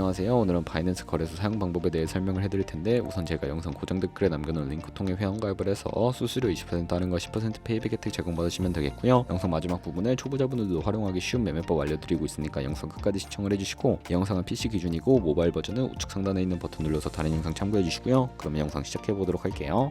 안녕하세요. 오늘은 바이낸스 거래소 사용 방법에 대해 설명을 해드릴 텐데, 우선 제가 영상 고정 댓글에 남겨놓은 링크 통해 회원 가입을 해서 수수료 20% 할인과 10% 페이백 혜택 제공받으시면 되겠고요. 영상 마지막 부분에 초보자분들도 활용하기 쉬운 매매법 알려드리고 있으니까 영상 끝까지 시청을 해주시고, 이 영상은 PC 기준이고 모바일 버전은 우측 상단에 있는 버튼 눌러서 다른 영상 참고해주시고요. 그러면 영상 시작해보도록 할게요.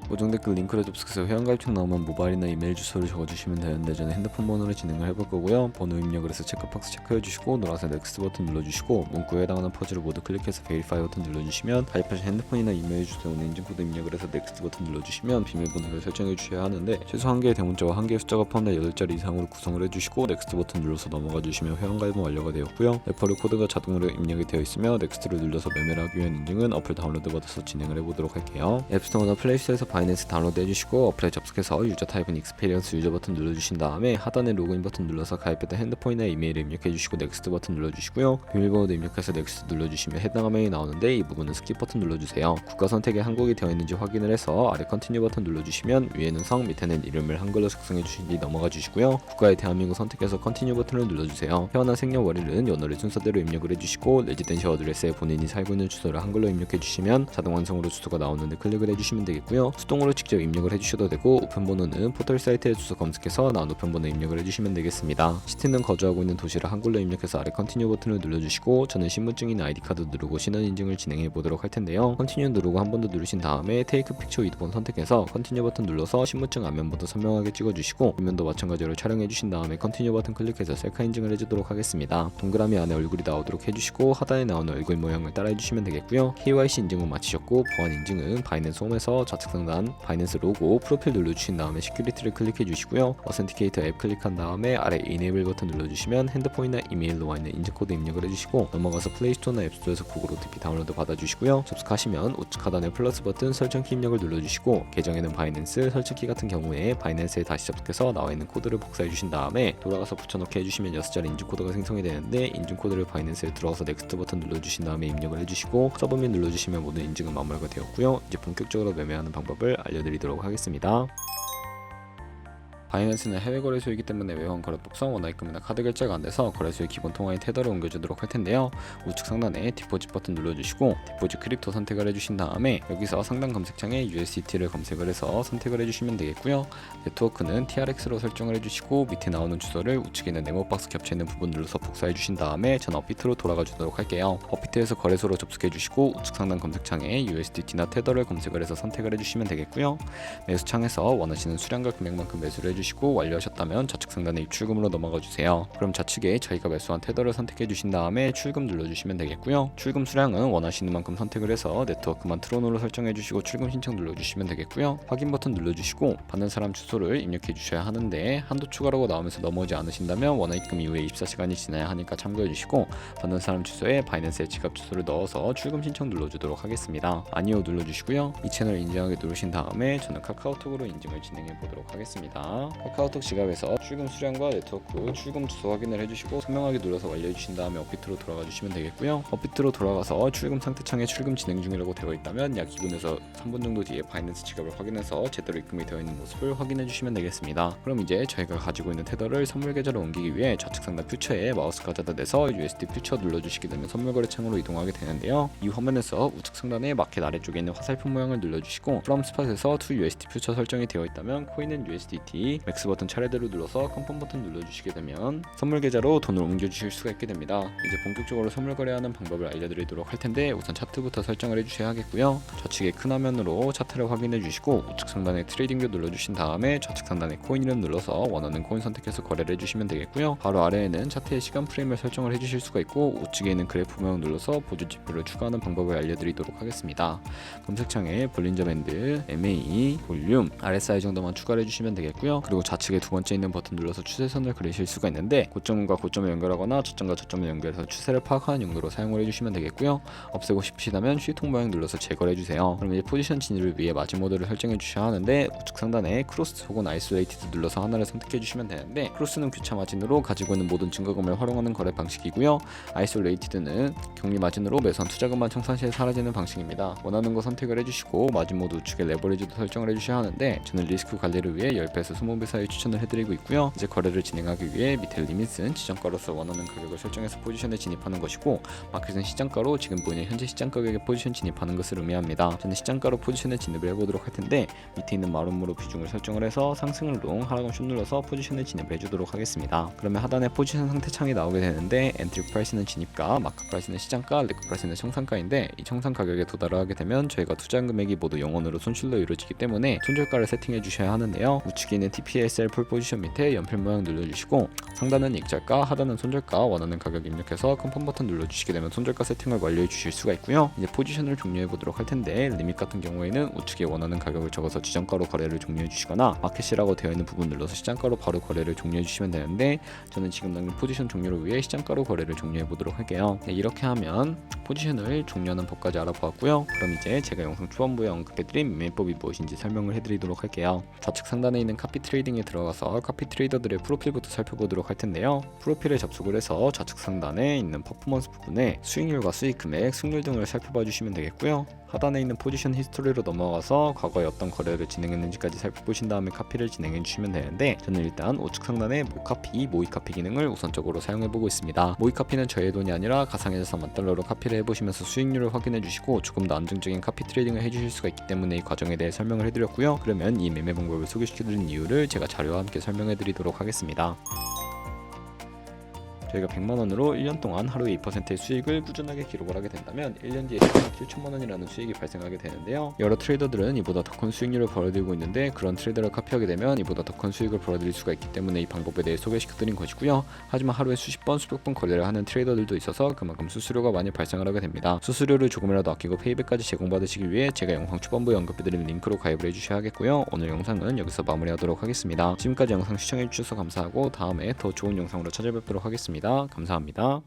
고정 댓글 링크를 접속해서 회원가입창 나오면 모바일이나 이메일 주소를 적어주시면 되는데, 저는 핸드폰 번호로 진행을 해볼 거고요. 번호 입력을 해서 체크박스 체크해주시고 노란색 넥스트 버튼 눌러주시고, 문구에 해당하는 퍼즐을 모두 클릭해서 베리파이 버튼 눌러주시면, 가입하신 핸드폰이나 이메일 주소에 오는 인증코드 입력을 해서 넥스트 버튼 눌러주시면 비밀번호를 설정해 주셔야 하는데, 최소 1개의 대문자와 1개의 숫자가 포함된 8자리 이상으로 구성을 해주시고 넥스트 버튼 눌러서 넘어가 주시면 회원가입은 완료가 되었고요. 레퍼럴 코드가 자동으로 입력이 되어 있으며 넥스트를 눌러서 매매를 하기 위한 인증은 어플 다운로드 받아서 진행을 해보도록 할게요. 앱스토어나 플레이스토어에서 바이낸스 다운로드 해주시고, 어플에 접속해서 유저 타입은 익스페리언스 유저 버튼 눌러주신 다음에 하단에 로그인 버튼 눌러서 가입했던 핸드폰이나 이메일을 입력해주시고 넥스트 버튼 눌러주시고요. 비밀번호도 입력해서 넥스트 눌러주시면 해당 화면이 나오는데, 이 부분은 스킵 버튼 눌러주세요. 국가 선택에 한국이 되어 있는지 확인을 해서 아래 컨티뉴 버튼 눌러주시면 위에는 성, 밑에는 이름을 한글로 작성해 주신 뒤 넘어가 주시고요. 국가의 대한민국 선택해서 컨티뉴 버튼을 눌러주세요. 태어난 생년월일은 연월의 순서대로 입력을 해주시고, 레지던시 어드레스에 본인이 살고 있는 주소를 한글로 입력해 주시면 자동 완성으로 주소가 나오는데 클릭을 해주시면 되겠고요. 수동으로 직접 입력을 해주셔도 되고, 우편번호는 포털 사이트에 주소 검색해서 나온 우편번호 입력을 해주시면 되겠습니다. 시티는 거주하고 있는 도시를 한글로 입력해서 아래 컨티뉴 버튼을 눌러주시고, 저는 신분증이나 아이디카드 누르고 신원 인증을 진행해 보도록 할 텐데요. 컨티뉴 누르고 한 번 더 누르신 다음에 테이크 픽처 위드본 선택해서 컨티뉴 버튼 눌러서 신분증 앞면부터 선명하게 찍어주시고, 뒷면도 마찬가지로 촬영해 주신 다음에 컨티뉴 버튼 클릭해서 셀카 인증을 해주도록 하겠습니다. 동그라미 안에 얼굴이 나오도록 해주시고, 하단에 나오는 얼굴 모양을 따라해 주시면 되겠고요. KYC 인증은 마치셨고, 보안 인증은 바이낸스 홈에서 좌측 상단 바이낸스 로고 프로필 눌러주신 다음에 시큐리티를 클릭해 주시고요. 어센티케이터 앱 클릭한 다음에 아래 이네이블 버튼 눌러주시면 핸드폰이나 이메일로 와 있는 인증코드 입력을 해주시고, 넘어가서 플레이스토어나 앱스토어에서 구글 OTP 다운로드 받아주시고요. 접속하시면 우측 하단에 플러스 버튼 설정키 입력을 눌러주시고, 계정에는 바이낸스, 설정키 같은 경우에 바이낸스에 다시 접속해서 나와 있는 코드를 복사해 주신 다음에 돌아가서 붙여넣기 해주시면 6자리 인증코드가 생성이 되는데, 인증코드를 바이낸스에 들어가서 넥스트 버튼 눌러주신 다음에 입력을 해주시고, 서브밋 눌러주시면 모든 인증은 마무리가 되었고요. 이제 본격적으로 매매하는 방법을 알려드리도록 하겠습니다. 바이낸스는 해외 거래소이기 때문에 외환 거래법상 원화입금이나 카드 결제가 안 돼서 거래소의 기본 통화인 테더를 옮겨주도록 할 텐데요. 우측 상단에 디포짓 버튼 눌러주시고, 디포짓 크립토 선택을 해주신 다음에 여기서 상단 검색창에 USDT를 검색을 해서 선택을 해주시면 되겠고요. 네트워크는 TRX로 설정을 해주시고, 밑에 나오는 주소를 우측에 있는 네모박스 겹쳐 있는 부분 눌러서 복사해 주신 다음에 전 업비트로 돌아가 주도록 할게요. 업비트에서 거래소로 접속해 주시고, 우측 상단 검색창에 USDT나 테더를 검색을 해서 선택을 해주시면 되겠고요. 매수창에서 원하시는 수량과 금액만큼 매수를 해주시고, 완료하셨다면 좌측 상단에 입출금으로 넘어가 주세요. 그럼 좌측에 저희가 매수한 테더를 선택해 주신 다음에 출금 눌러주시면 되겠고요. 출금 수량은 원하시는 만큼 선택을 해서 네트워크만 트론으로 설정해 주시고 출금 신청 눌러주시면 되겠고요. 확인 버튼 눌러주시고, 받는 사람 주소를 입력해 주셔야 하는데, 한도 추가라고 나오면서 넘어오지 않으신다면 원화입금 이후에 24시간이 지나야 하니까 참고해 주시고, 받는 사람 주소에 바이낸스의 지갑 주소를 넣어서 출금 신청 눌러주도록 하겠습니다. 아니요 눌러주시고요. 이 채널 인증하게 누르신 다음에 저는 카카오톡으로 인증을 진행해 보도록 하겠습니다. 카카오톡 지갑에서 출금 수량과 네트워크 출금 주소 확인을 해주시고, 선명하게 눌러서 완료해주신 다음에 업비트로 돌아가 주시면 되겠고요. 업비트로 돌아가서 출금 상태창에 출금 진행 중이라고 되어 있다면 약 2분에서 3분 정도 뒤에 바이낸스 지갑을 확인해서 제대로 입금이 되어 있는 모습을 확인해 주시면 되겠습니다. 그럼 이제 저희가 가지고 있는 테더를 선물 계좌로 옮기기 위해 좌측 상단 퓨처에 마우스 가져다 대서 USD 퓨처 눌러주시게 되면 선물 거래 창으로 이동하게 되는데요. 이 화면에서 우측 상단에 마켓 아래쪽에 있는 화살표 모양을 눌러주시고, from spot에서 to USD 퓨처 설정이 되어 있다면 코인은 USDT, 맥스 버튼 차례대로 눌러서 컨펌 버튼 눌러주시게 되면 선물 계좌로 돈을 옮겨주실 수가 있게 됩니다. 이제 본격적으로 선물 거래하는 방법을 알려드리도록 할 텐데, 우선 차트부터 설정을 해주셔야 하겠고요. 좌측에 큰 화면으로 차트를 확인해 주시고, 우측 상단에 트레이딩뷰 눌러주신 다음에 좌측 상단에 코인 이름 눌러서 원하는 코인 선택해서 거래를 해주시면 되겠고요. 바로 아래에는 차트의 시간 프레임을 설정을 해주실 수가 있고, 우측에 있는 그래프 모양 눌러서 보조 지표를 추가하는 방법을 알려드리도록 하겠습니다. 검색창에 볼린저 밴드, MA, 볼륨, RSI 정도만 추가를 해주시면 되겠고요. 그리고 좌측에 두 번째 있는 버튼 눌러서 추세선을 그리실 수가 있는데, 고점과 고점을 연결하거나 저점과 저점을 연결해서 추세를 파악하는 용도로 사용을 해주시면 되겠고요. 없애고 싶으시다면 쉬통 모양 눌러서 제거를 해주세요. 그럼 이제 포지션 진입을 위해 마진 모드를 설정해 주셔야 하는데, 우측 상단에 크로스 혹은 아이솔레이티드 눌러서 하나를 선택해 주시면 되는데, 크로스는 교차 마진으로 가지고 있는 모든 증거금을 활용하는 거래 방식이고요. 아이솔레이티드는 격리 마진으로 매수한 투자금만 청산시에 사라지는 방식입니다. 원하는 거 선택을 해주시고, 마진 모드 우측에 레버리지도 설정을 해주셔야 하는데, 저는 리스크 관리를 위해 10배에서 20배 상장배사에 추천을 해드리고 있고요. 이제 거래를 진행하기 위해 밑에 리밋은 지정가로서 원하는 가격을 설정해서 포지션에 진입하는 것이고, 마켓은 시장가로 지금 보이는 현재 시장 가격에 포지션 진입하는 것을 의미합니다. 저는 시장가로 포지션에 진입을 해보도록 할 텐데, 밑에 있는 마름모로 비중을 설정을 해서 상승을 롱, 하락은 숏 눌러서 포지션에 진입을 해주도록 하겠습니다. 그러면 하단에 포지션 상태 창이 나오게 되는데, 엔트리 프라이스는 진입가, 마크 프라이스는 시장가, 레그 프라이스는 청산가인데, 이 청산 가격에 도달을 하게 되면 저희가 투자한 금액이 모두 0원으로 손실로 이루어지기 때문에 손절가를 세팅해 주셔야 하는데요. 우측에 있는 TPSL 풀 포지션 밑에 연필 모양 눌러주시고, 상단은 익절가, 하단은 손절가, 원하는 가격 입력해서 컨펌 버튼 눌러주시게 되면 손절가 세팅을 완료해 주실 수가 있고요. 이제 포지션을 종료해 보도록 할 텐데, 리밋 같은 경우에는 우측에 원하는 가격을 적어서 지정가로 거래를 종료해 주시거나, 마켓이라고 되어 있는 부분 눌러서 시장가로 바로 거래를 종료해 주시면 되는데, 저는 지금 당장 포지션 종료를 위해 시장가로 거래를 종료해 보도록 할게요. 네, 이렇게 하면 포지션을 종료하는 법까지 알아보았고요. 그럼 이제 제가 영상 초반부에 언급해드린 매매법이 무엇인지 설명을 해드리도록 할게요. 좌측 상단에 있는 카피 트레이딩에 들어가서 카피 트레이더들의 프로필부터 살펴보도록 할 텐데요. 프로필에 접속을 해서 좌측 상단에 있는 퍼포먼스 부분에 수익률과 수익 금액, 승률 등을 살펴봐 주시면 되겠고요. 하단에 있는 포지션 히스토리로 넘어가서 과거에 어떤 거래를 진행했는지까지 살펴보신 다음에 카피를 진행해 주시면 되는데, 저는 일단 우측 상단에 모카피, 모이카피 기능을 우선적으로 사용해 보고 있습니다. 모이카피는 저의 돈이 아니라 가상의 자산 $10로 카피를 해보시면서 수익률을 확인해 주시고 조금 더 안정적인 카피 트레이딩을 해주실 수가 있기 때문에 이 과정에 대해 설명을 해드렸고요. 그러면 이 매매 방법을 소개시켜드린 이유를 제가 자료와 함께 설명해 드리도록 하겠습니다. 저희가 100만원으로 1년 동안 하루에 2%의 수익을 꾸준하게 기록을 하게 된다면 1년 뒤에 7천만원이라는 수익이 발생하게 되는데요. 여러 트레이더들은 이보다 더 큰 수익률을 벌어들이고 있는데, 그런 트레이더를 카피하게 되면 이보다 더 큰 수익을 벌어들일 수가 있기 때문에 이 방법에 대해 소개시켜드린 것이고요. 하지만 하루에 수십 번, 수백 번 거래를 하는 트레이더들도 있어서 그만큼 수수료가 많이 발생을 하게 됩니다. 수수료를 조금이라도 아끼고 페이백까지 제공받으시기 위해 제가 영상 초반부에 언급해드린 링크로 가입을 해주셔야 하겠고요. 오늘 영상은 여기서 마무리하도록 하겠습니다. 지금까지 영상 시청해주셔서 감사하고 다음에 더 좋은 영상으로 찾아뵙도록 하겠습니다. 감사합니다.